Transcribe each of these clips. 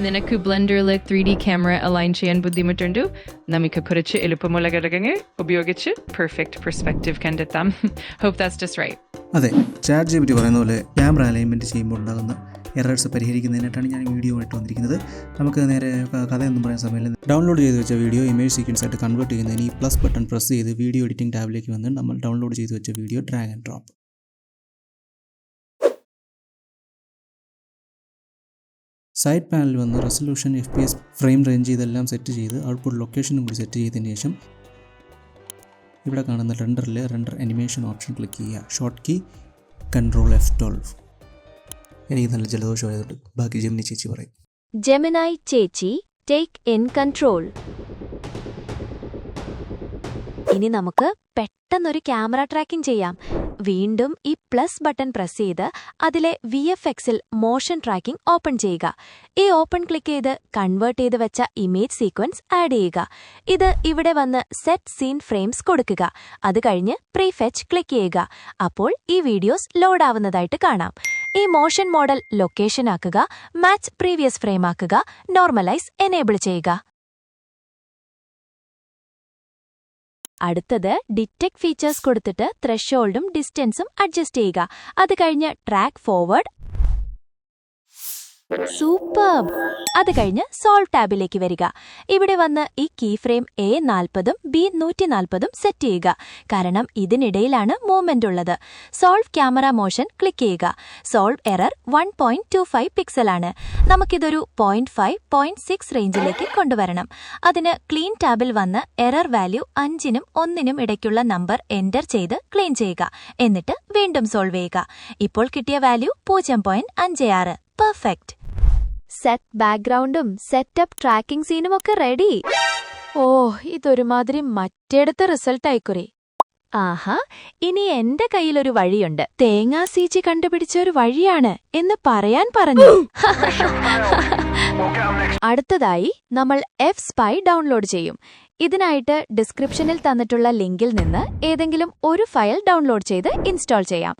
നിനക്ക് ബ്ലെൻഡറിൽ 3D camera align ചെയ്യാൻ ബുദ്ധിമുട്ടുണ്ട്, നമുക്ക് കുറച്ച് എളുപ്പമുള്ള ഘടകങ്ങൾ ഉപയോഗിച്ച് പെർഫെക്റ്റ് പെർസ്പെക്റ്റീവ് കണ്ടെത്താം. Hope that's just right. അതെ, ചാറ്റ് ജിപിടി പറയുന്ന പോലെ ക്യാമറ അലൈൻമെൻറ്റ് ചെയ്യുമ്പോൾ ഉണ്ടാകുന്ന എറേഴ്സ് പരിഹരിക്കുന്നതിനായിട്ടാണ് ഞാൻ വീഡിയോ ആയിട്ട് വന്നിരിക്കുന്നത്. നമുക്ക് നേരെ കഥയൊന്നും പറയാൻ സമയമില്ല. ഡൗൺലോഡ് ചെയ്ത് വെച്ച വീഡിയോ ഇമേജ് സീക്വൻസ് ആയിട്ട് കൺവേർട്ട് ചെയ്യുന്നതിന് ഈ പ്ലസ് ബട്ടൺ പ്രസ് ചെയ്ത് വീഡിയോ എഡിറ്റിംഗ് ടാബിലേക്ക് വന്ന് നമ്മൾ ഡൗൺലോഡ് ചെയ്ത് വെച്ച video drag and drop. Side പാനലിൽ വന്ന് റെസൊല്യൂഷൻ, FPS, ഫ്രെയിം റേഞ്ച് ഇതെല്ലാം സെറ്റ് ചെയ്ത് ഔട്ട്പുട്ട് ലൊക്കേഷനും കൂടി സെറ്റ് ചെയ്തതിന് ശേഷം ഇവിടെ കാണുന്ന റെൻഡറിലെ റെൻഡർ അനിമേഷൻ ഓപ്ഷൻ ക്ലിക്ക് ചെയ്യുക. Short key Ctrl F12. എനിക്ക് നല്ല ജലദോഷമായതുകൊണ്ട് ബാക്കി ജെമിനി ചേച്ചി പറയും. ജെമിനി ചേച്ചി ടേക്ക് ഇൻ കൺട്രോൾ. ഇനി നമുക്ക് പെട്ടെന്നൊരു ക്യാമറ ട്രാക്കിംഗ് ചെയ്യാം. വീണ്ടും ഈ പ്ലസ് ബട്ടൺ പ്രസ് ചെയ്ത് അതിലെ VFXൽ മോഷൻ ട്രാക്കിംഗ് ഓപ്പൺ ചെയ്യുക. ഈ ഓപ്പൺ ക്ലിക്ക് ചെയ്ത് കൺവേർട്ട് ചെയ്ത് വെച്ച ഇമേജ് സീക്വൻസ് ആഡ് ചെയ്യുക. ഇത് ഇവിടെ വന്ന് സെറ്റ് സീൻ ഫ്രെയിംസ് കൊടുക്കുക. അത് കഴിഞ്ഞ് പ്രീഫെച്ച് ക്ലിക്ക് ചെയ്യുക. അപ്പോൾ ഈ വീഡിയോസ് ലോഡ് ആവുന്നതായിട്ട് കാണാം. ഈ മോഷൻ മോഡൽ ലൊക്കേഷൻ ആക്കുക, മാച്ച് പ്രീവിയസ് ഫ്രെയിം ആക്കുക, നോർമലൈസ് എനേബിൾ ചെയ്യുക. അടുത്തത് ഡിറ്റക്ട് ഫീച്ചേഴ്സ് കൊടുത്തിട്ട് ത്രെഷോൾഡും ഡിസ്റ്റൻസും അഡ്ജസ്റ്റ് ചെയ്യുക. അത് കഴിഞ്ഞ് ട്രാക്ക് ഫോർവേഡ്. സൂപ്പർബ്. അത് കഴിഞ്ഞ് സോൾവ് ടാബിലേക്ക് വരിക. ഇവിടെ വന്ന് ഈ കീ ഫ്രെയിം A40ഉം B140ഉം സെറ്റ് ചെയ്യുക. കാരണം ഇതിനിടയിലാണ് മൂവ്മെന്റ് ഉള്ളത്. സോൾവ് ക്യാമറ മോഷൻ ക്ലിക്ക് ചെയ്യുക. Solve error 1.25 പിക്സലാണ്. നമുക്കിതൊരു 0.5, 0.6 റേഞ്ചിലേക്ക് കൊണ്ടുവരണം. അതിന് ക്ലീൻ ടാബിൽ വന്ന് എറർ വാല്യൂ 5നും 1നും ഇടയ്ക്കുള്ള നമ്പർ എൻ്റർ ചെയ്ത് ക്ലീൻ ചെയ്യുക. എന്നിട്ട് വീണ്ടും സോൾവ് ചെയ്യുക. ഇപ്പോൾ കിട്ടിയ വാല്യൂ 0.56. പെർഫെക്റ്റ്. സെറ്റ് ബാക്ക്ഗ്രൗണ്ടും സെറ്റപ്പ് ട്രാക്കിംഗ് സീനും ഒക്കെ റെഡി. ഇതൊരുമാതിരി മറ്റേടത്തെ റിസൾട്ട് ആയിക്കുറി. ആഹാ, ഇനി എന്റെ കയ്യിലൊരു വഴിയുണ്ട്. തേങ്ങാ സീച്ചി കണ്ടുപിടിച്ച ഒരു വഴിയാണ് എന്ന് പറയാൻ പറഞ്ഞു. അടുത്തതായി നമ്മൾ F-Spy ഡൗൺലോഡ് ചെയ്യും. ഇതിനായിട്ട് ഡിസ്ക്രിപ്ഷനിൽ തന്നിട്ടുള്ള ലിങ്കിൽ നിന്ന് ഏതെങ്കിലും ഒരു ഫയൽ ഡൗൺലോഡ് ചെയ്ത് ഇൻസ്റ്റാൾ ചെയ്യാം.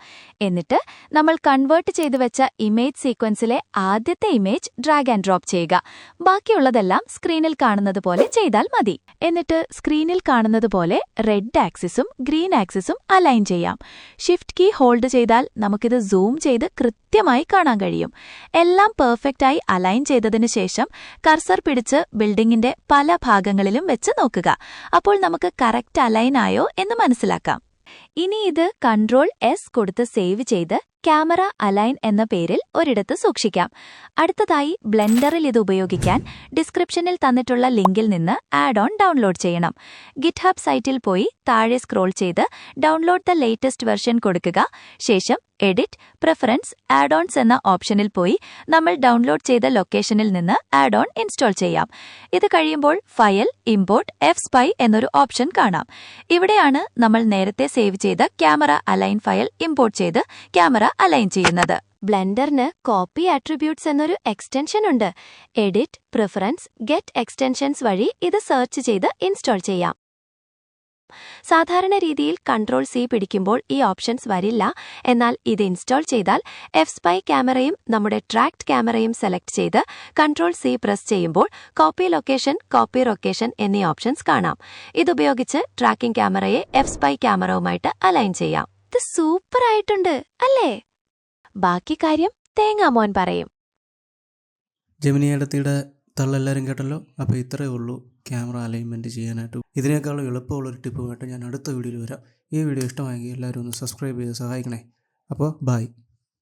എന്നിട്ട് നമ്മൾ കൺവേർട്ട് ചെയ്തു വെച്ച ഇമേജ് സീക്വൻസിലെ ആദ്യത്തെ ഇമേജ് ഡ്രാഗ് ആൻഡ് ഡ്രോപ്പ് ചെയ്യുക. ബാക്കിയുള്ളതെല്ലാം സ്ക്രീനിൽ കാണുന്നത് പോലെ ചെയ്താൽ മതി. എന്നിട്ട് സ്ക്രീനിൽ കാണുന്നത് പോലെ റെഡ് ആക്സിസും ഗ്രീൻ ആക്സിസും അലൈൻ ചെയ്യാം. ഷിഫ്റ്റ് കീ ഹോൾഡ് ചെയ്താൽ നമുക്കിത് സൂം ചെയ്ത് കൃത്യമായി കാണാൻ കഴിയും. എല്ലാം പെർഫെക്റ്റായി അലൈൻ ചെയ്തതിനു ശേഷം കർസർ പിടിച്ച് ബിൽഡിംഗിന്റെ പല ഭാഗങ്ങളിലും വെച്ച് നോക്കുക. അപ്പോൾ നമുക്ക് കറക്റ്റ് അലൈൻ ആയോ എന്ന് മനസ്സിലാക്കാം. ഇനി ഇത് Ctrl S കൊടുത്ത് സേവ് ചെയ്ത് ക്യാമറ അലൈൻ എന്ന പേരിൽ ഒരിടത്ത് സൂക്ഷിക്കാം. അടുത്തതായി ബ്ലെൻഡറിൽ ഇത് ഉപയോഗിക്കാൻ ഡിസ്ക്രിപ്ഷനിൽ തന്നിട്ടുള്ള ലിങ്കിൽ നിന്ന് ആഡ് ഓൺ ഡൗൺലോഡ് ചെയ്യണം. ഗിറ്റ്ഹബ് സൈറ്റിൽ പോയി താഴെ സ്ക്രോൾ ചെയ്ത് ഡൗൺലോഡ് ദ ലേറ്റസ്റ്റ് വെർഷൻ കൊടുക്കുക. ശേഷം എഡിറ്റ്, പ്രിഫറൻസ്, ആഡ് ഓൺസ് എന്ന ഓപ്ഷനിൽ പോയി നമ്മൾ ഡൗൺലോഡ് ചെയ്ത ലൊക്കേഷനിൽ നിന്ന് ആഡ് ഓൺ ഇൻസ്റ്റാൾ ചെയ്യാം. ഇത് കഴിയുമ്പോൾ ഫയൽ, ഇമ്പോർട്ട്, F-Spy എന്നൊരു ഓപ്ഷൻ കാണാം. ഇവിടെയാണ് നമ്മൾ നേരത്തെ സേവ് ചെയ്ത ക്യാമറ അലൈൻ ഫയൽ ഇമ്പോർട്ട് ചെയ്ത് ക്യാമറ അലൈൻ ചെയ്യുന്നത്. ബ്ലെൻഡറിന് കോപ്പി ആട്രിബ്യൂട്ട്സ് എന്നൊരു എക്സ്റ്റൻഷൻ ഉണ്ട്. എഡിറ്റ്, പ്രിഫറൻസ്, ഗെറ്റ് എക്സ്റ്റൻഷൻസ് വഴി ഇത് സെർച്ച് ചെയ്ത് ഇൻസ്റ്റാൾ ചെയ്യാം. സാധാരണ രീതിയിൽ Ctrl-C പിടിക്കുമ്പോൾ ഈ ഓപ്ഷൻസ് വരില്ല. എന്നാൽ ഇത് ഇൻസ്റ്റാൾ ചെയ്താൽ F-Spy ക്യാമറയും നമ്മുടെ ട്രാക്ഡ് ക്യാമറയും സെലക്ട് ചെയ്ത് Ctrl-C പ്രസ് ചെയ്യുമ്പോൾ കോപ്പി ലൊക്കേഷൻ, കോപ്പി ലൊക്കേഷൻ എന്നീ ഓപ്ഷൻസ് കാണാം. ഇതുപയോഗിച്ച് ട്രാക്കിംഗ് ക്യാമറയെ F-Spy ക്യാമറയുമായിട്ട് അലൈൻ ചെയ്യാം. ഇത് സൂപ്പർ ആയിട്ടുണ്ട് അല്ലേ? ബാക്കി കാര്യം തേങ്ങാമോൻ പറയും. ജെമിനി അടുത്തിടെ തള്ളെല്ലാവരും കേട്ടല്ലോ. അപ്പോൾ ഇത്രയേ ഉള്ളൂ ക്യാമറ അലൈൻമെൻറ്റ് ചെയ്യാനായിട്ട്. ഇതിനേക്കാളും എളുപ്പമുള്ളൊരു ടിപ്പുമായിട്ട് ഞാൻ അടുത്ത വീഡിയോയിൽ വരാം. ഈ വീഡിയോ ഇഷ്ടമായെങ്കിൽ എല്ലാവരും ഒന്ന് സബ്സ്ക്രൈബ് ചെയ്ത് സഹായിക്കണേ. അപ്പോൾ ബൈ.